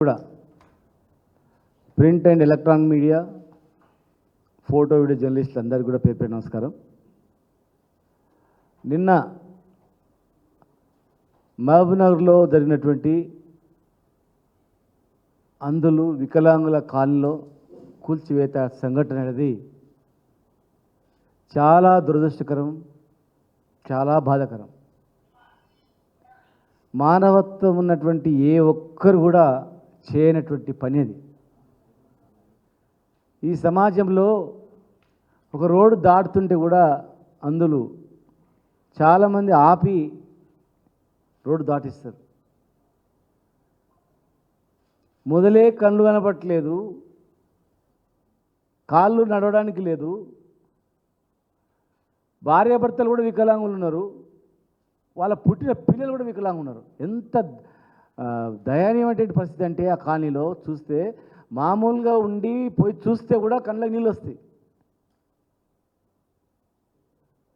కూడా print and electronic media, photo video జర్నలిస్టులు అందరికీ కూడా పేరు పేరు నమస్కారం. నిన్న మహబూబ్నగర్లో జరిగినటువంటి అంధులు వికలాంగుల కాలనీలో కూల్చివేత సంఘటన అనేది చాలా దురదృష్టకరం, చాలా బాధాకరం. మానవత్వం ఉన్నటువంటి ఏ ఒక్కరు కూడా చేయనటువంటి పని అది. ఈ సమాజంలో ఒక రోడ్డు దాటుతుంటే కూడా అంధులు చాలామంది ఆపి రోడ్డు దాటిస్తారు. మొదలే కళ్ళు కనపట్లేదు, కాళ్ళు నడవడానికి లేదు, భార్యాభర్తలు కూడా వికలాంగులు ఉన్నారు, వాళ్ళ పుట్టిన పిల్లలు కూడా వికలాంగులు ఉన్నారు. ఎంత దయనీయమైనటువంటి పరిస్థితి అంటే ఆ కాలనీలో చూస్తే మామూలుగా ఉండి పోయి చూస్తే కూడా కళ్ళకి నీళ్ళు వస్తాయి.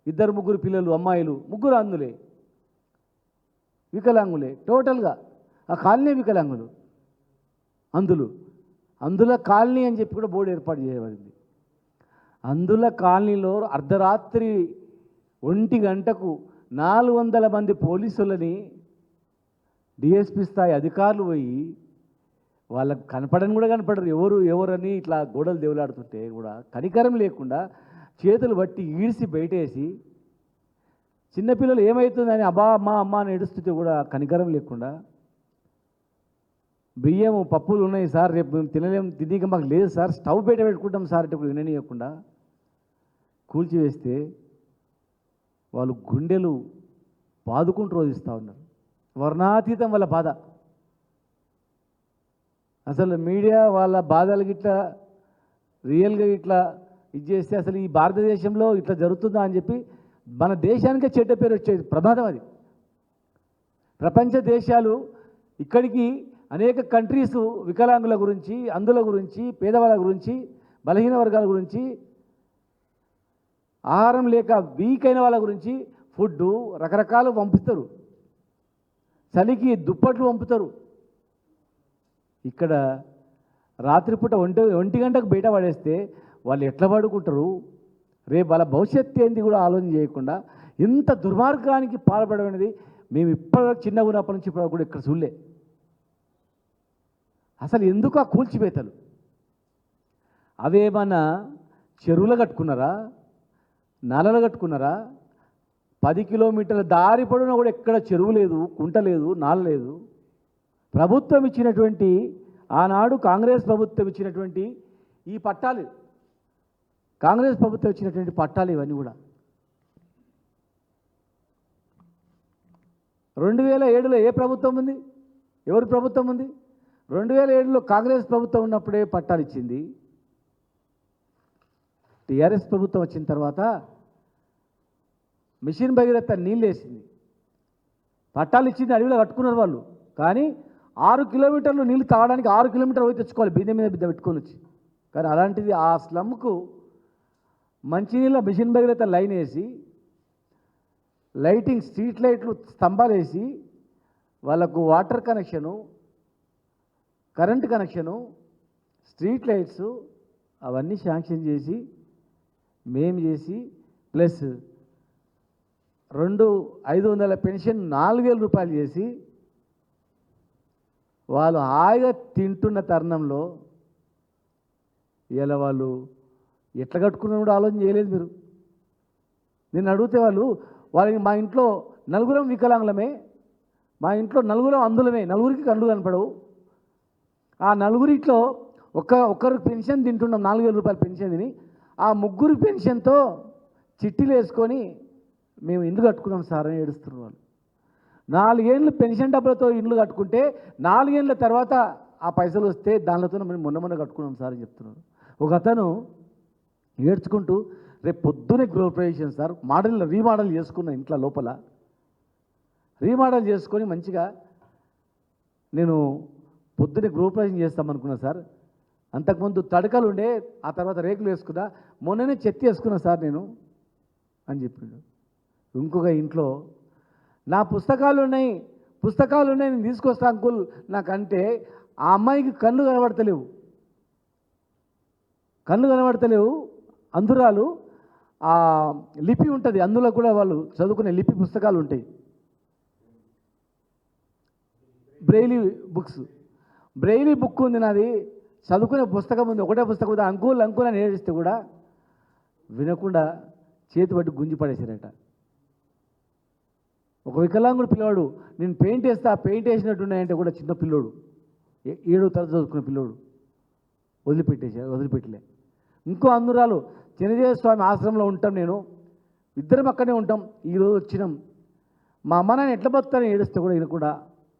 ఇద్దరు ముగ్గురు పిల్లలు, అమ్మాయిలు, ముగ్గురు అందులే వికలాంగులే. టోటల్గా ఆ కాలనీ వికలాంగులు, అందుల కాలనీ అని చెప్పి కూడా బోర్డు ఏర్పాటు చేయబడింది. అందుల కాలనీలో అర్ధరాత్రి 1 గంటకు 400 మంది పోలీసులని డిఎస్పీ స్థాయి అధికారులు పోయి వాళ్ళకు కనపడని కూడా కనపడరు, ఎవరని ఇట్లా గోడలు దేవులాడుతుంటే కూడా కనికరం లేకుండా చేతులు బట్టి ఈడ్చి బయటేసి చిన్నపిల్లలు ఏమవుతుందని అబ్బా అమ్మ అని ఏడుస్తుంటే కూడా కనికరం లేకుండా, బియ్యం పప్పులు ఉన్నాయి సార్, రేపు మేము తినక మాకు లేదు సార్, స్టవ్ బయట పెట్టుకుంటాం సార్ అంటే విననీయకుండా కూల్చివేస్తే వాళ్ళు గుండెలు బాదుకుంటూ రోధిస్తూ ఉన్నారు. వర్ణాతీతం వాళ్ళ బాధ. అసలు మీడియా వాళ్ళ బాధలు గిట్లా రియల్గా ఇట్లా ఇది చేస్తే అసలు ఈ భారతదేశంలో ఇట్లా జరుగుతుందా అని చెప్పి మన దేశానికే చెడ్డ పేరు వచ్చేది ప్రమాదం అది. ప్రపంచ దేశాలు ఇక్కడికి అనేక కంట్రీస్ వికలాంగుల గురించి, అంధుల గురించి, పేదవాళ్ళ గురించి, బలహీన వర్గాల గురించి, ఆహారం లేక వీక్ అయిన వాళ్ళ గురించి ఫుడ్డు రకరకాలు పంపిస్తారు, చలికి దుప్పట్లు పంపుతారు. ఇక్కడ రాత్రిపూట 1 గంటకు బయట పడేస్తే వాళ్ళు ఎట్లా పడుకుంటారు, రేపు వాళ్ళ భవిష్యత్తు ఏంది కూడా ఆలోచన చేయకుండా ఇంత దుర్మార్గానికి పాల్పడడం అనేది మేము ఇప్పటివరకు చిన్నగా ఉన్నప్పటి నుంచి ఇప్పుడు కూడా ఇక్కడ చూడలే. అసలు ఎందుకు ఆ కూల్చివేతలు? అవేమన్నా చెరువులు కట్టుకున్నారా, నలలు కట్టుకున్నారా? 10 కిలోమీటర్ల దారి పొడవునా కూడా ఎక్కడ చెరువు లేదు, కుంట లేదు, నాల లేదు. ప్రభుత్వం ఇచ్చినటువంటి, ఆనాడు కాంగ్రెస్ ప్రభుత్వం ఇచ్చినటువంటి ఈ పట్టాలు, కాంగ్రెస్ ప్రభుత్వం ఇచ్చినటువంటి పట్టాలు ఇవన్నీ కూడా 2007లో ఏ ప్రభుత్వం ఉంది, ఎవరి ప్రభుత్వం ఉంది? 2007లో కాంగ్రెస్ ప్రభుత్వం ఉన్నప్పుడే పట్టాలు ఇచ్చింది. టీఆర్ఎస్ ప్రభుత్వం వచ్చిన తర్వాత మిషన్ భగీరథ నీళ్ళు వేసింది, పట్టాలు ఇచ్చింది, అడవిలో కట్టుకున్నారు వాళ్ళు. కానీ 6 కిలోమీటర్లు నీళ్ళు తాగడానికి 6 కిలోమీటర్లు పోయి తెచ్చుకోవాలి, బిందె మీద బిద్ద పెట్టుకొని వచ్చి. కానీ అలాంటిది ఆ స్లమ్కు మంచినీళ్ళ మిషన్ భగీరథ లైన్ వేసి, లైటింగ్ స్ట్రీట్ లైట్లు స్తంభాలు వేసి, వాళ్ళకు water connection, current connection, street lights అవన్నీ శాంక్షన్ చేసి మేము చేసి, ప్లస్ 500 పెన్షన్ 4000 రూపాయలు చేసి వాళ్ళు హాయిగా తింటున్న తరుణంలో ఇలా వాళ్ళు ఎట్లా కట్టుకున్నా కూడా ఆలోచన చేయలేదు మీరు. నేను అడిగితే వాళ్ళకి మా ఇంట్లో 4 వికలాంగులమే, మా ఇంట్లో 4 అందులమే, 4కి కళ్ళు కనపడవు, ఆ 4 ఒక్కరు పెన్షన్ తింటున్నాం, 4000 రూపాయల పెన్షన్ తిని ఆ 3 పెన్షన్తో చిట్టీలు వేసుకొని మేము ఇల్లు కట్టుకున్నాం సార్ అని ఏడుస్తున్నారు వాళ్ళు. 4 ఏళ్ళు పెన్షన్ డబ్బులతో ఇల్లు కట్టుకుంటే 4 ఏళ్ళ తర్వాత ఆ పైసలు వస్తే దానితో మేము మొన్న కట్టుకున్నాం సార్ అని చెప్తున్నారు. ఒక అతను ఏడ్చుకుంటూ రేపు పొద్దునే గృహప్రవేశం సార్, రీమోడల్ చేసుకున్న ఇంట్లో లోపల రీమోడల్ చేసుకొని మంచిగా నేను పొద్దునే గృహప్రవేశం చేస్తామనుకున్నా సార్, అంతకుముందు తడకలు ఉండే, ఆ తర్వాత రేకులు వేసుకున్నా, మొన్ననే చెత్త వేసుకున్నా సార్ నేను అని చెప్పిండు. ఇంకొక ఇంట్లో నా పుస్తకాలు ఉన్నాయి నేను తీసుకొస్తా అంకుల్ నాకంటే ఆ అమ్మాయికి కళ్ళు కనబడతలేవు, అందురాలు ఆ లిపి ఉంటుంది, అందులో కూడా వాళ్ళు చదువుకునే లిపి పుస్తకాలు ఉంటాయి, బ్రెయిలీ బుక్ ఉంది నాది, చదువుకునే పుస్తకం ఉంది, ఒకటే పుస్తకం ఉంది, అంకుల్ అని ఏడిస్తే కూడా వినకుండా చేతి పట్టి గుంజి పడేసారట. ఒక వికలాంగుడు పిల్లవాడు నేను పెయింట్ వేస్తా, వేసినట్టున్నాయంటే కూడా చిన్న పిల్లోడు, 7వ తరగతి చదువుకున్న పిల్లోడు వదిలిపెట్టలే. ఇంకో అందురాలు చిన్నజీవ స్వామి ఆశ్రమంలో ఉంటాం, నేను ఇద్దరం అక్కడే ఉంటాం, ఈరోజు వచ్చినాం, మా అమ్మ నాన్న ఎట్లా బతుకుతారని ఏడిస్తే కూడా ఈయన కూడా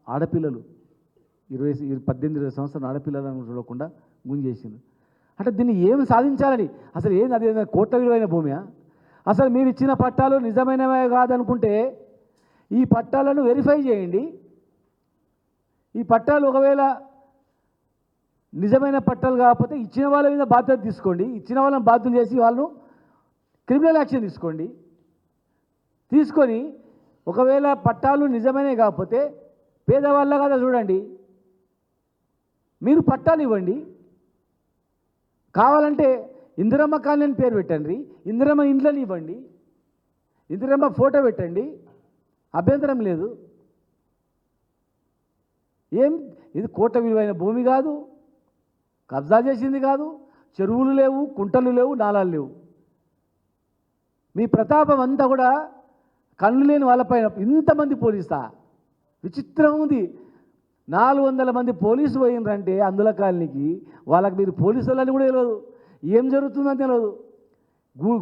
ఆడపిల్లలు 18-20 సంవత్సరాలు ఆడపిల్లలను చూడకుండా గుంజేసింది. అంటే దీన్ని ఏమి సాధించాలని, అసలు ఏంది, అది కోట్ల విలువైన భూమియా? అసలు మీరు ఇచ్చిన పట్టాలు నిజమైనవే కాదనుకుంటే ఈ పట్టాలను వెరిఫై చేయండి. ఈ పట్టాలు ఒకవేళ నిజమైన పట్టాలు కాకపోతే ఇచ్చిన వాళ్ళ మీద బాధ్యత తీసుకోండి, ఇచ్చిన వాళ్ళని బాధ్యతలు చేసి వాళ్ళు క్రిమినల్ యాక్షన్ తీసుకొని ఒకవేళ పట్టాలు నిజమైనవి కాకపోతే పేదవాళ్ళ కదా చూడండి, మీరు పట్టాలు ఇవ్వండి. కావాలంటే ఇందిరమ్మ కాలనీ అని పేరు పెట్టండి, ఇందిరమ్మ ఇండ్లని ఇవ్వండి, ఇందిరమ్మ ఫోటో పెట్టండి, అభ్యంతరం లేదు. ఇది కోట్ల విలువైన భూమి కాదు, కబ్జా చేసింది కాదు, చెరువులు లేవు, కుంటలు లేవు, నాలాలు లేవు. మీ ప్రతాపం అంతా కూడా కళ్ళు లేని వాళ్ళపైన ఇంతమంది పోలీసా? విచిత్రం ఉంది. 400 మంది పోలీసు పోయిందంటే అందుల కాలనీకి, వాళ్ళకి మీరు పోలీసు వాళ్ళని కూడా తెలియదు, ఏం జరుగుతుందని తెలియదు.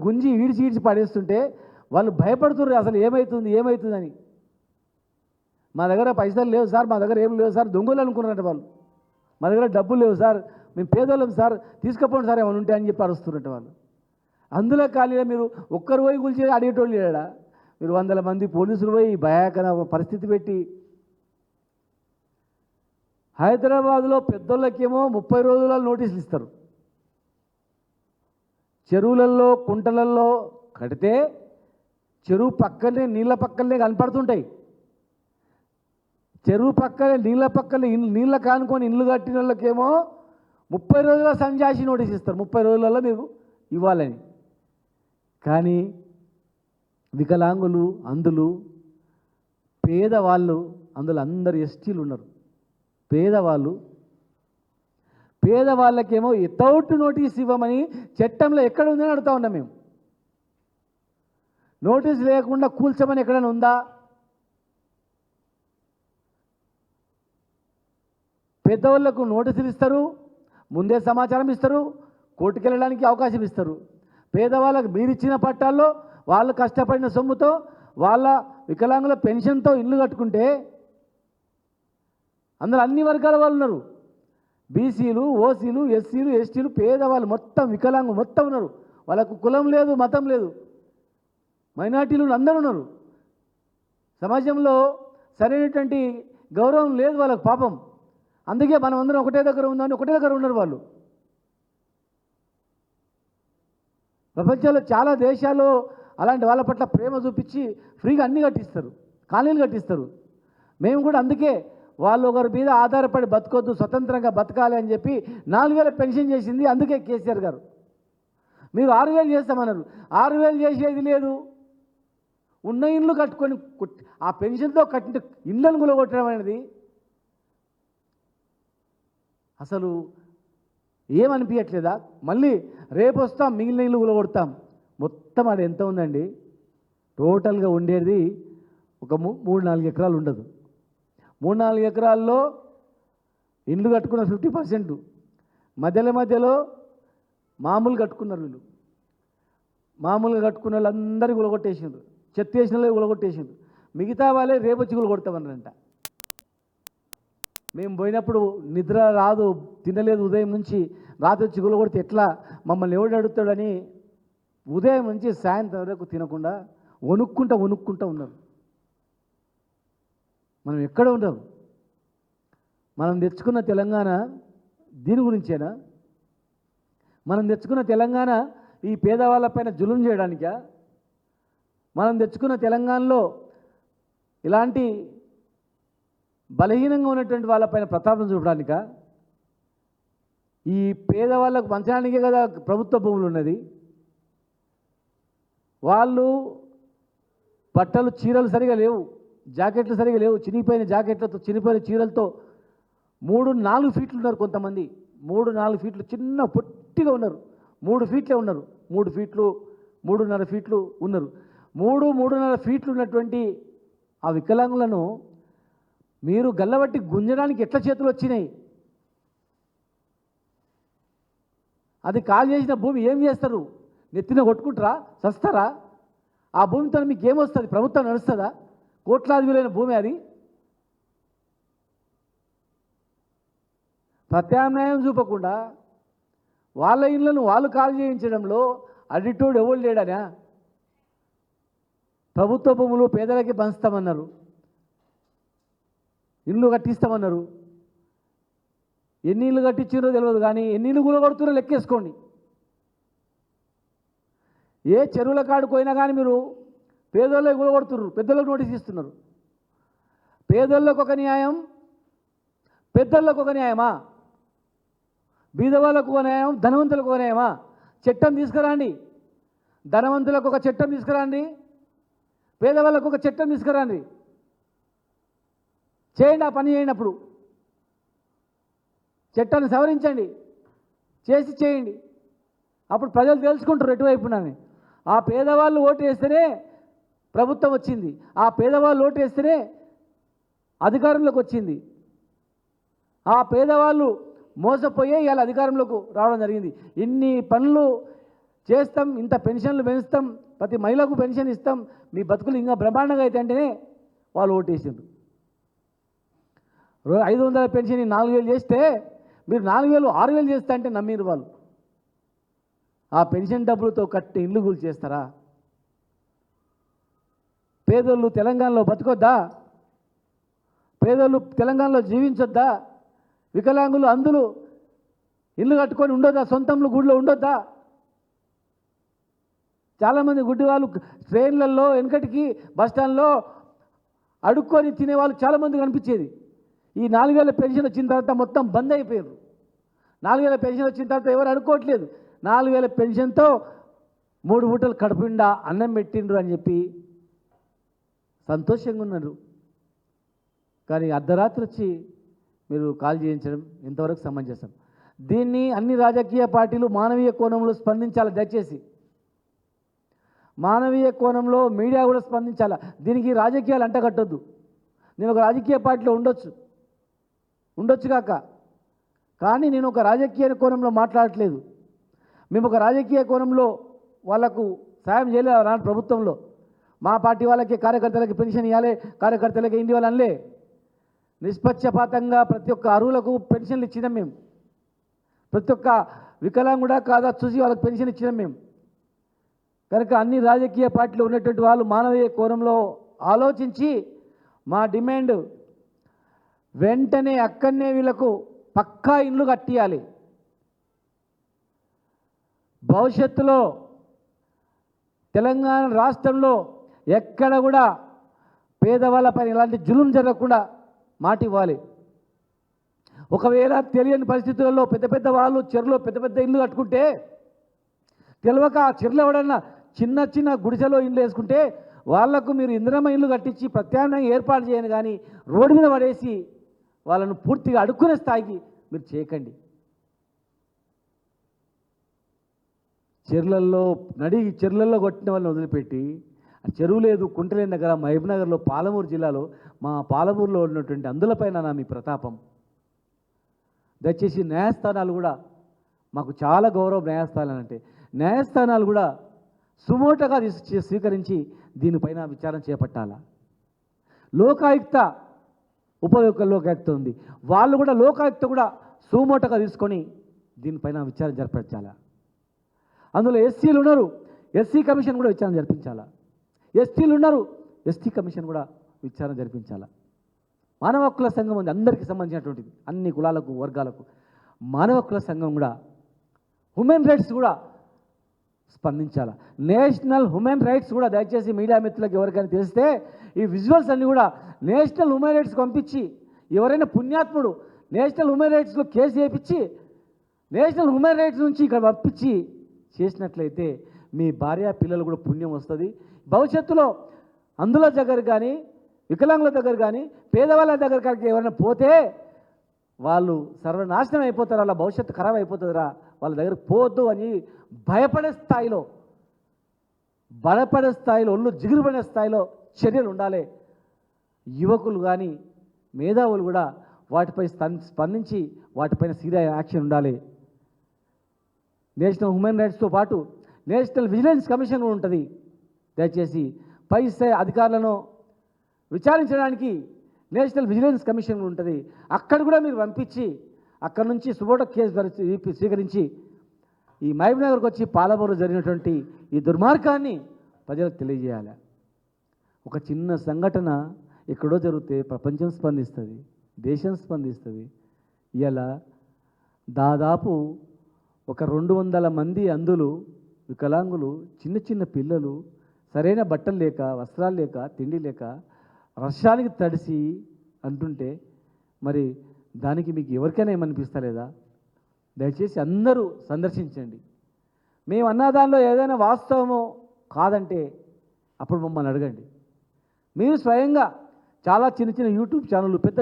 గుంజి ఈడ్చి పడేస్తుంటే వాళ్ళు భయపడుతున్నారు, అసలు ఏమవుతుందని. మా దగ్గర పైసలు లేవు సార్, మా దగ్గర ఏం లేవు సార్, దొంగలు అనుకున్నారంట వాళ్ళు. మా దగ్గర డబ్బులు లేవు సార్, మేము పేదోళ్ళం సార్, తీసుకుపోండి సార్ ఏమైనా ఉంటే అని చెప్పి అరుస్తున్నట్టు వాళ్ళు. అందులో ఖాళీగా మీరు ఒక్కరు పోయి కూల్చి అడిగేటోళ్ళు లేడా? మీరు 100 మంది పోలీసులు పోయి భయాకర పరిస్థితి పెట్టి, హైదరాబాద్లో పెద్దోళ్ళకేమో 30 రోజుల నోటీసులు ఇస్తారు. చెరువులలో కుంటలలో కడితే చెరువు పక్కనే నీళ్ళ పక్కనే కనపడుతుంటాయి. చెరువు పక్కనే నీళ్ళ కానుకొని ఇల్లు కట్టిన వాళ్ళకేమో 30 రోజుల సంజాసి నోటీస్ ఇస్తారు, 30 రోజులలో మీరు ఇవ్వాలని. కానీ వికలాంగులు, అందులు, పేదవాళ్ళు, అందులో అందరు ఎస్టీలు ఉన్నారు, పేదవాళ్ళకేమో వితౌట్ నోటీస్ ఇవ్వమని చట్టంలో ఎక్కడ ఉందని అడుగుతా ఉన్నాం మేము. నోటీస్ లేకుండా కూల్చమని ఎక్కడైనా ఉందా? పెద్దవాళ్లకు నోటీసులు ఇస్తారు, ముందే సమాచారం ఇస్తారు, కోర్టుకు వెళ్ళడానికి అవకాశం ఇస్తారు. పేదవాళ్ళకు మీరిచ్చిన పట్టాల్లో వాళ్ళు కష్టపడిన సొమ్ముతో వాళ్ళ వికలాంగుల పెన్షన్తో ఇల్లు కట్టుకుంటే అందులో అన్ని వర్గాల వాళ్ళు ఉన్నారు, బీసీలు, ఓసీలు, ఎస్సీలు, ఎస్టీలు, పేదవాళ్ళు మొత్తం వికలాంగులు మొత్తం ఉన్నారు. వాళ్ళకు కులం లేదు, మతం లేదు, మైనార్టీలు అందరూ ఉన్నారు. సమాజంలో సరైనటువంటి గౌరవం లేదు వాళ్ళకు పాపం. అందుకే మనం అందరం ఒకటే దగ్గర ఉందని ఒకటే దగ్గర ఉన్నారు వాళ్ళు. ప్రపంచంలో చాలా దేశాల్లో అలాంటి వాళ్ళ పట్ల ప్రేమ చూపించి ఫ్రీగా అన్నీ కట్టిస్తారు, కాలనీలు కట్టిస్తారు. మేము కూడా అందుకే వాళ్ళు ఒకరి మీద ఆధారపడి బతకొద్దు, స్వతంత్రంగా బతకాలి అని చెప్పి 4000 పెన్షన్ చేసింది. అందుకే కేసీఆర్ గారు మీరు 6000 చేస్తామన్నారు, 6000 చేసేది లేదు. ఉన్న ఇండ్లు కట్టుకొని ఆ పెన్షన్తో కట్టిన ఇళ్ళను గులగొట్టడం అనేది అసలు ఏమనిపించట్లేదా? మళ్ళీ రేపు వస్తాం, మిగిలిన ఇల్లు గులగొడతాం. మొత్తం అది ఎంత ఉందండి? టోటల్గా ఉండేది ఒక 3-4 ఎకరాలు ఉండదు. 3-4 ఎకరాల్లో ఇండ్లు కట్టుకున్న 50%, మధ్యలో మామూలు కట్టుకున్నారు. వీళ్ళు మామూలుగా కట్టుకున్న వాళ్ళందరికీ గులగొట్టేసిండ్రు, చెత్త వేసిన వాళ్ళు గులగొట్టేసిండ్రు. మిగతా వాళ్ళే రేపు వచ్చి గులగొడతామన్నారంట. మేము పోయినప్పుడు నిద్ర రాదు, తినలేదు ఉదయం నుంచి, రాత్రి వచ్చి గులగొడితే ఎట్లా, మమ్మల్ని ఎవడు అడుగుతాడని ఉదయం నుంచి సాయంత్రం వరకు తినకుండా వణుక్కుంటా ఉన్నారు. మనం ఎక్కడ ఉన్నాం? మనం తెచ్చుకున్న తెలంగాణ దీని గురించేనా? మనం తెచ్చుకున్న తెలంగాణ ఈ పేదవాళ్ళపైన జులుం చేయడానికా? మనం తెచ్చుకున్న తెలంగాణలో ఇలాంటి బలహీనంగా ఉన్నటువంటి వాళ్ళపైన ప్రతాపం చూపడానికా? ఈ పేదవాళ్ళకు పంచడానికే కదా ప్రభుత్వ భూములు ఉన్నది. వాళ్ళు బట్టలు చీరలు సరిగా లేవు, జాకెట్లు సరిగా లేవు, చినిగిపోయిన జాకెట్లతో చినిగిపోయిన చీరలతో 3-4 ఫీట్లు ఉన్నారు కొంతమంది. 3-4 ఫీట్లు చిన్న పొట్టిగా ఉన్నారు. 3 ఫీట్లే ఉన్నారు. 3 ఫీట్లు 3.5 ఫీట్లు ఉన్నారు. 3-3.5 ఫీట్లు ఉన్నటువంటి ఆ వికలాంగులను మీరు గల్లబట్టి గుంజడానికి ఎట్లా చేతులు వచ్చినాయి? అది కాల్ చేసిన భూమి ఏం చేస్తారు? నెత్తిన కొట్టుకుంటారా? చస్తారా? ఆ భూమితో మీకు ఏమొస్తుంది? ప్రభుత్వం నడుస్తుందా? కోట్లాది విలువైన భూమి అది. ప్రత్యామ్నాయం చూపకుండా వాళ్ళ ఇళ్లను వాళ్ళు కాల్ చేయించడంలో అడిటోడు ఎవరు లేడనా? ప్రభుత్వ భూములు పేదలకి పంచుతామన్నారు, ఇల్లు కట్టిస్తామన్నారు. ఎన్ని ఇల్లు కట్టించారో తెలియదు, కానీ ఎన్ని ఇల్లు కూలగొడుతున్నారో లెక్కేసుకోండి. ఏ చెరువుల కాడికి పోయినా కానీ మీరు పేదోళ్ళకి కూలగొడుతున్నారు, పెద్దలకు నోటీస్ ఇస్తున్నారు. పేదోళ్ళకు ఒక న్యాయం, పెద్దోళ్ళకు ఒక న్యాయమా? బీదవాళ్ళకు ఒక న్యాయం, ధనవంతులకు ఒక న్యాయమా? చట్టం తీసుకురండి. ధనవంతులకు ఒక చట్టం తీసుకురండి, పేదవాళ్ళకు ఒక చట్టం తీసుకురండి. చేయండి, ఆ పని చేయనప్పుడు చట్టాన్ని సవరించండి, చేయండి. అప్పుడు ప్రజలు తెలుసుకుంటారు ఎటువైపునని. ఆ పేదవాళ్ళు ఓటు వేస్తేనే ప్రభుత్వం వచ్చింది, ఆ పేదవాళ్ళు ఓటు వేస్తేనే అధికారంలోకి వచ్చింది. ఆ పేదవాళ్ళు మోసపోయే ఇవాళ అధికారంలోకి రావడం జరిగింది. ఇన్ని పనులు చేస్తాం, ఇంత పెన్షన్లు పెంచుతాం, ప్రతి మహిళకు పెన్షన్ ఇస్తాం, మీ బతుకులు ఇంకా బ్రహ్మాండంగా అయితే అంటేనే వాళ్ళు ఓటేసిండ్రు. 500 పెన్షన్ 4,000 చేస్తే మీరు 4,000 6,000 చేస్తా అంటే నమ్మిరు వాళ్ళు. ఆ పెన్షన్ డబ్బులతో కట్టి ఇల్లు కూల్ చేస్తారా? పేదోళ్ళు తెలంగాణలో బతకొద్దా? పేదోళ్ళు తెలంగాణలో జీవించొద్దా? వికలాంగులు అందులు ఇల్లు కట్టుకొని ఉండొద్దా? సొంతంలో గుడిలో ఉండొద్దా? చాలామంది గుడ్డి వాళ్ళు ట్రైన్లలో వెనకటికి బస్టాండ్లో అడుక్కొని తినేవాళ్ళు చాలామంది కనిపించేది. ఈ 4,000 పెన్షన్ వచ్చిన తర్వాత మొత్తం బంద్ అయిపోయారు. 4,000 పెన్షన్ వచ్చిన తర్వాత ఎవరు అడుక్కోవట్లేదు. 4,000 పెన్షన్తో 3 పూటలు కడుపుండా అన్నం పెట్టిండ్రు అని చెప్పి సంతోషంగా ఉన్నారు. కానీ అర్ధరాత్రి వచ్చి మీరు కాల్ చేయించడం ఇంతవరకు సమంజసం. దీన్ని అన్ని రాజకీయ పార్టీలు మానవీయ కోణంలో స్పందించాలి. దయచేసి మానవీయ కోణంలో మీడియా కూడా స్పందించాలి. దీనికి రాజకీయాలు అంటగట్టొద్దు. నేను ఒక రాజకీయ పార్టీలో ఉండొచ్చు కాక, కానీ నేను ఒక రాజకీయ కోణంలో మాట్లాడట్లేదు. మేము ఒక రాజకీయ కోణంలో వాళ్లకు సాయం చేయలేదు. నాటి ప్రభుత్వంలో మా పార్టీ వాళ్ళకి కార్యకర్తలకి పెన్షన్ ఇవ్వాలి, కార్యకర్తలకి ఇంటి వాళ్ళు అనలే. నిష్పక్షపాతంగా ప్రతి ఒక్క అర్హులకు పెన్షన్లు ఇచ్చినాం మేము. ప్రతి ఒక్క వికలాంగుడా కాదా చూసి వాళ్ళకి పెన్షన్ ఇచ్చినాం మేము. కనుక అన్ని రాజకీయ పార్టీలు ఉన్నటువంటి వాళ్ళు మానవీయ కోణంలో ఆలోచించి మా డిమాండ్ వెంటనే అక్కడనే వీళ్ళకు పక్కా ఇల్లు కట్టియాలి. భవిష్యత్తులో తెలంగాణ రాష్ట్రంలో ఎక్కడ కూడా పేదవాళ్ళపైన ఇలాంటి జులుం జరగకుండా మాట ఇవ్వాలి. ఒకవేళ తెలియని పరిస్థితులలో పెద్ద పెద్ద వాళ్ళు చెరువులో పెద్ద పెద్ద ఇల్లు కట్టుకుంటే తెలియక ఆ చెరువులో ఎవడన్నా చిన్న చిన్న గుడిసెలో ఇల్లు వేసుకుంటే వాళ్లకు మీరు ఇందిరమ్మ ఇల్లు కట్టించి ప్రత్యామ్నాయం ఏర్పాటు చేయను, కానీ రోడ్డు మీద పడేసి వాళ్ళను పూర్తిగా అడుక్కునే స్థాయికి మీరు చేయకండి. చెరువులలో కొట్టిన వాళ్ళని వదిలిపెట్టి ఆ చెరువు లేదు కుంట లేని దగ్గర మహబూబ్నగర్లో పాలమూరు జిల్లాలో మా పాలమూరులో ఉన్నటువంటి అందులపైన నా మీ ప్రతాపం. దయచేసి న్యాయస్థానాలు కూడా మాకు చాలా గౌరవం. న్యాయస్థానాలు అంటే న్యాయస్థానాలు కూడా సుమోటగా స్వీకరించి దీనిపైన విచారణ చేపట్టాలా. లోకాయుక్త లోకాయుక్త ఉంది, వాళ్ళు కూడా లోకాయుక్త కూడా సుమోటగా తీసుకొని దీనిపైన విచారణ జరిపించాలా. అందులో ఎస్సీలు ఉన్నారు, ఎస్సీ కమిషన్ కూడా విచారణ జరిపించాలా. ఎస్టీలు ఉన్నారు, ఎస్టీ కమిషన్ కూడా విచారణ జరిపించాలా. మానవ హక్కుల సంఘం ఉంది, అందరికీ సంబంధించినటువంటిది, అన్ని కులాలకు వర్గాలకు. మానవ హక్కుల సంఘం కూడా హ్యూమన్ రైట్స్ కూడా స్పందించాలా. నేషనల్ హ్యూమన్ రైట్స్ కూడా దయచేసి మీడియా మిత్రులకు ఎవరికైనా తెలిస్తే ఈ విజువల్స్ అన్నీ కూడా నేషనల్ హ్యూమన్ రైట్స్కి పంపించి ఎవరైనా పుణ్యాత్ముడు నేషనల్ హ్యూమన్ రైట్స్లో కేసు చేయించి నేషనల్ హ్యూమన్ రైట్స్ నుంచి ఇక్కడ పంపించి చేసినట్లయితే మీ భార్య పిల్లలు కూడా పుణ్యం వస్తుంది. భవిష్యత్తులో అందుల దగ్గర కానీ వికలాంగుల దగ్గర కానీ పేదవాళ్ళ దగ్గర కానీ ఎవరైనా పోతే వాళ్ళు సర్వనాశనం అయిపోతారు, వాళ్ళ భవిష్యత్తు ఖరాబ్ అయిపోతుందిరా, వాళ్ళ దగ్గరకు పోవద్దు అని భయపడే స్థాయిలో ఒళ్ళు జిగురుపడే స్థాయిలో చర్యలు ఉండాలి. యువకులు కానీ మేధావులు కూడా వాటిపై స్పందించి వాటిపైన సీరియస్ యాక్షన్ ఉండాలి. నేషనల్ హ్యూమన్ రైట్స్తో పాటు నేషనల్ విజిలెన్స్ కమిషన్ ఉంటుంది. దయచేసి పై స్థాయి అధికారులను విచారించడానికి నేషనల్ విజిలెన్స్ కమిషన్ ఉంటుంది. అక్కడ కూడా మీరు పంపించి అక్కడ నుంచి సుమోటో కేసు స్వీకరించి ఈ మహబూబ్ నగర్కి వచ్చి పాలమూరు జరిగినటువంటి ఈ దుర్మార్గాన్ని ప్రజలకు తెలియజేయాలి. ఒక చిన్న సంఘటన ఎక్కడో జరిగితే ప్రపంచం స్పందిస్తుంది, దేశం స్పందిస్తుంది. ఇలా దాదాపు ఒక 200 మంది అందులు వికలాంగులు, చిన్న చిన్న పిల్లలు సరైన బట్టలు లేక, వస్త్రాలు లేక, తిండి లేక వర్షానికి తడిసి అంటుంటే మరి దానికి మీకు ఎవరికైనా ఏమనిపిస్తలేదా? దయచేసి అందరూ సందర్శించండి. మేము అన్నదానిలో ఏదైనా వాస్తవమో కాదంటే అప్పుడు మమ్మల్ని అడగండి. మీరు స్వయంగా చాలా చిన్న చిన్న యూట్యూబ్ ఛానళ్ళు, పెద్ద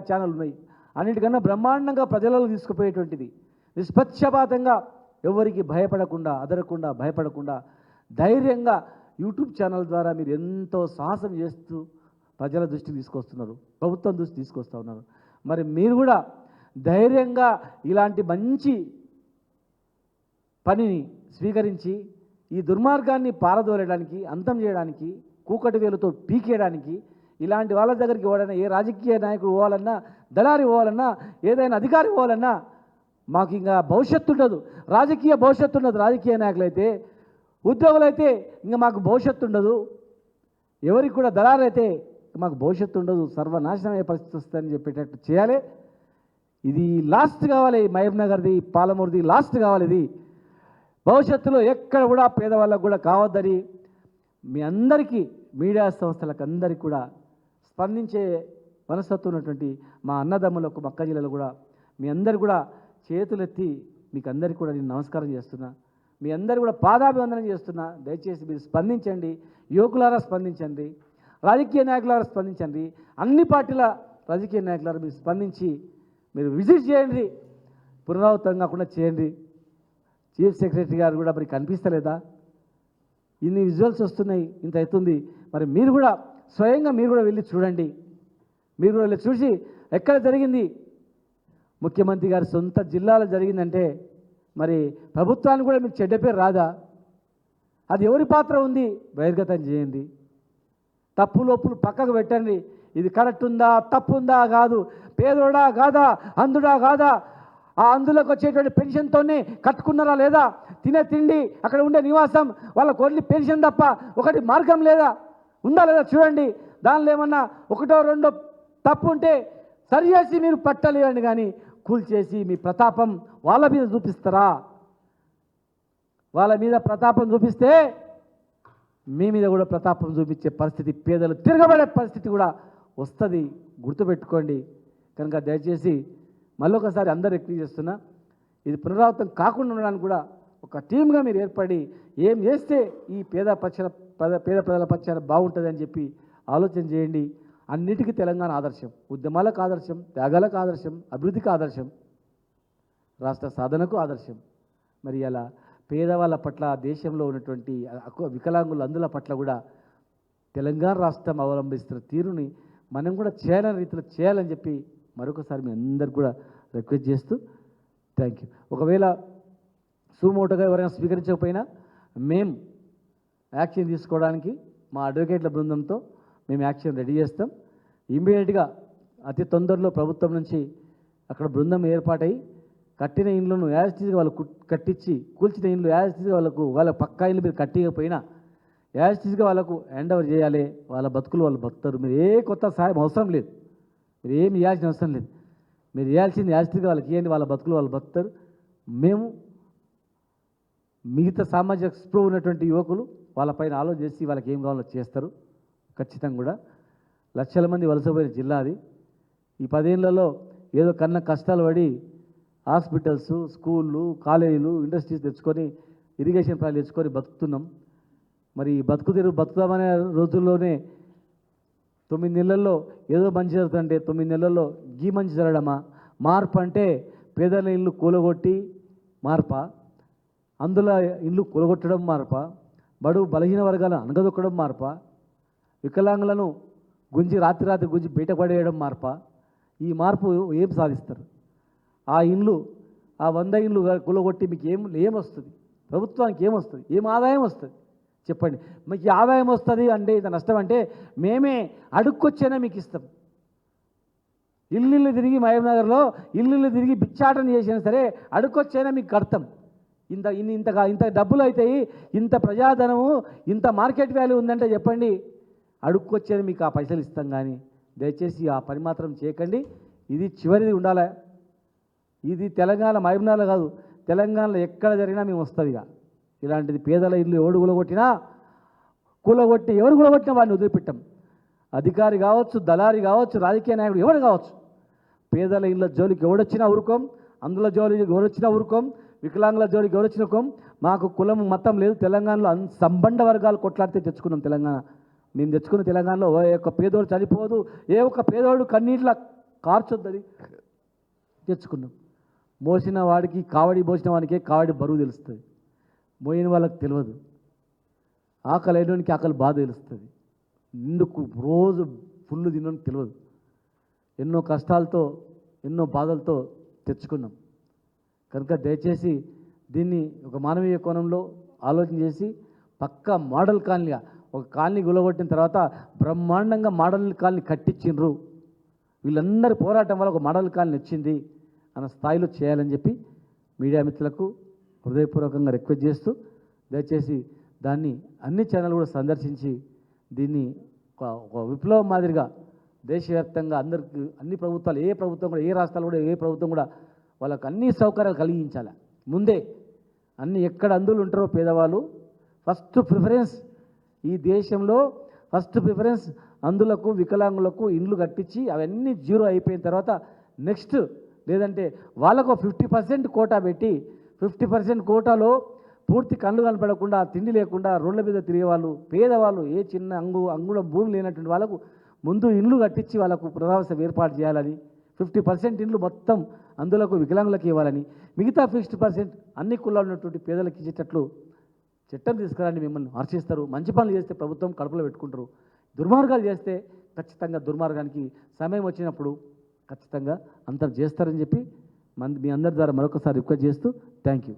ఛానల్ ఉన్నాయి, అన్నిటికన్నా బ్రహ్మాండంగా ప్రజలలో తీసుకుపోయేటువంటిది, నిష్పక్షపాతంగా ఎవరికి భయపడకుండా, అదరకుండా, భయపడకుండా ధైర్యంగా యూట్యూబ్ ఛానల్ ద్వారా మీరు ఎంతో సాహసం చేస్తూ ప్రజల దృష్టికి తీసుకొస్తున్నారు, ప్రభుత్వం దృష్టికి తీసుకొస్తూ ఉన్నారు. మరి మీరు కూడా ధైర్యంగా ఇలాంటి మంచి పనిని స్వీకరించి ఈ దుర్మార్గాన్ని పారదోలడానికి, అంతం చేయడానికి, కూకటి వేలుతో పీకేయడానికి ఇలాంటి వాళ్ళ దగ్గరికి పోవాలన్నా, ఏ రాజకీయ నాయకుడు పోవాలన్నా, దళారి పోవాలన్నా, ఏదైనా అధికారి పోవాలన్నా మాకు ఇంకా భవిష్యత్తు ఉండదు, రాజకీయ భవిష్యత్తు ఉండదు. రాజకీయ నాయకులైతే, ఉద్యోగులైతే ఇంకా మాకు భవిష్యత్తు ఉండదు, ఎవరికి కూడా దళారైతే మాకు భవిష్యత్తు ఉండదు, సర్వనాశనం అయ్యే పరిస్థితి వస్తుందని చెప్పేటట్టు చేయాలి. ఇది లాస్ట్ కావాలి, మహబూబ్ నగర్ది, పాలమూరుది లాస్ట్ కావాలి. ఇది భవిష్యత్తులో ఎక్కడ కూడా పేదవాళ్ళకు కూడా కావద్దని మీ అందరికీ, మీడియా సంస్థలకు అందరికీ కూడా స్పందించే మనస్తత్వం ఉన్నటువంటి మా అన్నదమ్ములకు, మక్క జిల్లాలో కూడా మీ అందరు కూడా చేతులెత్తి మీకు అందరికీ కూడా నేను నమస్కారం చేస్తున్నా. మీ అందరు కూడా పాదాభివందనం చేస్తున్నా. దయచేసి మీరు స్పందించండి, యువకులారా స్పందించండి, రాజకీయ నాయకులారా స్పందించండి, అన్ని పార్టీల రాజకీయ నాయకులారా మీరు స్పందించి మీరు విజిట్ చేయండి, పునరావృతం కాకుండా చేయండి. చీఫ్ సెక్రటరీ గారు కూడా మరి కనిపిస్తలేదా? ఇన్ని విజువల్స్ వస్తున్నాయి, ఇంత అవుతుంది. మరి మీరు కూడా స్వయంగా మీరు కూడా వెళ్ళి చూడండి. మీరు కూడా వెళ్ళి చూసి ఎక్కడ జరిగింది, ముఖ్యమంత్రి గారి సొంత జిల్లాలో జరిగిందంటే మరి ప్రభుత్వానికి కూడా మీకు చెడ్డ పేరు రాదా? అది ఎవరి పాత్ర ఉంది బహిర్గతం చేయండి. తప్పు లోపులు పక్కకు పెట్టండి. ఇది కరెక్ట్ ఉందా, తప్పు ఉందా కాదు, పేదోడా కాదా, అందుడా కాదా, ఆ అందులోకి వచ్చేటువంటి పెన్షన్తోనే కట్టుకున్నారా లేదా, తినే తిండి, అక్కడ ఉండే నివాసం, వాళ్ళకు ఓన్లీ పెన్షన్ తప్ప ఒకటి మార్గం లేదా, ఉందా లేదా చూడండి. దానిలో ఏమన్నా ఒకటో రెండో తప్పు ఉంటే సరి చేసి మీరు పట్టలేండి, కానీ కూల్చేసి మీ ప్రతాపం వాళ్ళ మీద చూపిస్తారా? వాళ్ళ మీద ప్రతాపం చూపిస్తే మీ మీద కూడా ప్రతాపం చూపించే పరిస్థితి, పేదలు తిరగబడే పరిస్థితి కూడా వస్తుంది, గుర్తుపెట్టుకోండి. కనుక దయచేసి మళ్ళొకసారి అందరు రిక్వెస్ట్ చేస్తున్నా, ఇది పునరావృతం కాకుండా ఉండడానికి కూడా ఒక టీమ్గా మీరు ఏర్పడి ఏం చేస్తే ఈ పేద ప్రజల పక్షాన బాగుంటుంది అని చెప్పి ఆలోచన చేయండి. అన్నిటికీ తెలంగాణ ఆదర్శం, ఉద్యమాలకు ఆదర్శం, త్యాగాలకు ఆదర్శం, అభివృద్ధికి ఆదర్శం, రాష్ట్ర సాధనకు ఆదర్శం. మరి అలా పేదవాళ్ళ పట్ల, దేశంలో ఉన్నటువంటి వికలాంగుల అందుల పట్ల కూడా తెలంగాణ రాష్ట్రం అవలంబిస్తున్న తీరుని మనం కూడా చేయాలని రీతిలో చేయాలని చెప్పి మరొకసారి మీ అందరికి కూడా రిక్వెస్ట్ చేస్తూ థ్యాంక్ యూ. ఒకవేళ సుమోటోగా ఎవరైనా స్వీకరించకపోయినా మేము యాక్షన్ తీసుకోవడానికి మా అడ్వకేట్ల బృందంతో మేము యాక్షన్ రెడీ చేస్తాం. ఇమ్మీడియట్గా అతి తొందరలో ప్రభుత్వం నుంచి అక్కడ బృందం ఏర్పాటై కట్టిన ఇండ్లను యాజిటీగా వాళ్ళకు కట్టించి, కూల్చిన ఇండ్లు యాజిటీగా వాళ్ళ పక్కా ఇండ్లు మీరు కట్టికపోయినా యాజిటీగా వాళ్ళకు హ్యాండ్ ఓవర్ చేయాలి. వాళ్ళ బతుకులు వాళ్ళు బతుకుతారు. మీరు ఏ కొత్త సహాయం అవసరం లేదు, మీరు ఏమి ఇవ్వాల్సిన అవసరం లేదు. మీరు ఇవ్వాల్సింది యాజిటీగా వాళ్ళకి ఇవ్వండి, వాళ్ళ బతుకులు వాళ్ళు బతుకుతారు. మేము మిగతా సామాజిక స్పృహ ఉన్నటువంటి యువకులు వాళ్ళపైన ఆలోచన చేసి వాళ్ళకి ఏం కావాలో చేస్తారు. ఖచ్చితంగా కూడా లక్షల మంది వలసపోయిన జిల్లా అది. ఈ 10 ఏళ్లలో ఏదో కన్నా కష్టాలు పడి హాస్పిటల్స్, స్కూళ్ళు, కాలేజీలు, ఇండస్ట్రీస్ తెచ్చుకొని ఇరిగేషన్ ప్రాజెక్ట్ తెచ్చుకొని బతుకుతున్నాం. మరి బతుకుదామనే రోజుల్లోనే 9 నెలల్లో ఏదో మంచి జరుగుతుందంటే 9 నెలల్లో గీ మంచి జరగడమా? మార్పు అంటే పేదల ఇల్లు కూలగొట్టి మార్పా? అందులో ఇల్లు కూలగొట్టడం మార్పా? బడుగు బలహీన వర్గాలను అనగదొక్కడం మార్పా? వికలాంగులను రాత్రి గుంజి బయటపడేయడం మార్పా? ఈ మార్పు ఏం సాధిస్తారు? ఆ ఇండ్లు, ఆ 100 ఇండ్లు కూలగొట్టి మీకు ఏమొస్తుంది? ప్రభుత్వానికి ఏమొస్తుంది? ఏం ఆదాయం వస్తుంది చెప్పండి? మీకు ఈ ఆదాయం వస్తుంది అంటే ఇంత నష్టం అంటే మేమే అడుక్కొచ్చైనా మీకు ఇస్తాం. ఇల్లు తిరిగి మహబూబ్నగర్లో ఇల్లు తిరిగి బిచ్చాటన చేసినా సరే అడుక్కొచ్చైనా మీకు కడతాం. ఇంత డబ్బులు అవుతాయి, ఇంత ప్రజాధనము, ఇంత మార్కెట్ వాల్యూ ఉందంటే చెప్పండి, అడుక్కొచ్చేది మీకు ఆ పైసలు ఇస్తాం. కానీ దయచేసి ఆ పని మాత్రం చేయకండి. ఇది చివరిది ఉండాలి. ఇది తెలంగాణ మహబూబ్నగర్లో కాదు, తెలంగాణలో ఎక్కడ జరిగినా మేము వస్తుంది. ఇక ఇలాంటిది పేదల ఇల్లు ఎవడు కూలగొట్టి ఎవరు కూలగొట్టినా వాడిని వదిలిపెట్టాం. అధికారి కావచ్చు, దళారి కావచ్చు, రాజకీయ నాయకుడు ఎవరు కావచ్చు, పేదల ఇళ్ళ జోలికి ఎవడొచ్చినా ఊరుకోం, అందులో జోలికి ఎవరొచ్చినా ఊరుకోం, వికలాంగుల జోలికి ఎవరొచ్చినాకోం. మాకు కులం మతం లేదు. తెలంగాణలో సంబంధ వర్గాలు కొట్లాడితే తెచ్చుకున్నాం తెలంగాణ. మేము తెచ్చుకున్న తెలంగాణలో ఏ ఒక్క పేదోడు చనిపోదు, ఏ ఒక్క పేదోడు కన్నీట్లా కార్చొద్దని తెచ్చుకున్నాం. మోసిన వాడికి కావడి మోసిన వాడికే కావడి బరువు తెలుస్తుంది, మోయిన వాళ్ళకి తెలియదు. ఆకలి అయినోనికి ఆకలి బాధ తెలుస్తుంది, నిండుకు రోజు ఫుల్లు తినడానికి తెలియదు. ఎన్నో కష్టాలతో ఎన్నో బాధలతో తెచ్చుకున్నాం. కనుక దయచేసి దీన్ని ఒక మానవీయ కోణంలో ఆలోచన చేసి పక్కా మోడల్ కాలనీగా ఒక కాలనీ గులగొట్టిన తర్వాత బ్రహ్మాండంగా మోడల్ కాలనీ కట్టించిండ్రు. వీళ్ళందరి పోరాటం వల్ల ఒక మోడల్ కాలనీ వచ్చింది అన్న స్థాయిలో చేయాలని చెప్పి మీడియా మిత్రులకు హృదయపూర్వకంగా రిక్వెస్ట్ చేస్తూ దయచేసి దాన్ని అన్ని ఛానల్ కూడా సందర్శించి దీన్ని ఒక విప్లవం మాదిరిగా దేశవ్యాప్తంగా అందరికీ అన్ని ప్రభుత్వాలు ఏ ప్రభుత్వం కూడా ఏ రాష్ట్రాలు కూడా ఏ ప్రభుత్వం కూడా వాళ్ళకు అన్ని సౌకర్యాలు కలిగించాలి. ముందే అన్ని ఎక్కడ అందులు ఉంటారో పేదవాళ్ళు ఫస్ట్ ప్రిఫరెన్స్, ఈ దేశంలో ఫస్ట్ ప్రిఫరెన్స్ అందులకు వికలాంగులకు ఇండ్లు కట్టించి అవన్నీ జీరో అయిపోయిన తర్వాత నెక్స్ట్ లేదంటే వాళ్ళకు 50% కోటా పెట్టి 50% కోటాలో పూర్తి కళ్ళు కనపడకుండా తిండి లేకుండా రోడ్ల మీద తిరిగేవాళ్ళు పేదవాళ్ళు ఏ చిన్న అంగుళం భూమి లేనటువంటి వాళ్ళకు ముందు ఇండ్లు కట్టించి వాళ్ళకు పునరావాసం ఏర్పాటు చేయాలని 50% ఇండ్లు మొత్తం అందులోకి వికలాంగులకు ఇవ్వాలని మిగతా 50% అన్ని కులాలు ఉన్నటువంటి పేదలకు ఇచ్చేటట్లు చట్టం తీసుకురాని మిమ్మల్ని హర్షిస్తారు. మంచి పనులు చేస్తే ప్రభుత్వం కడుపులో పెట్టుకుంటారు, దుర్మార్గాలు చేస్తే ఖచ్చితంగా దుర్మార్గానికి సమయం వచ్చినప్పుడు ఖచ్చితంగా అంతం చేస్తారని చెప్పి మీ అందరి ద్వారా మరొకసారి రిక్వెస్ట్ చేస్తూ థ్యాంక్ యూ.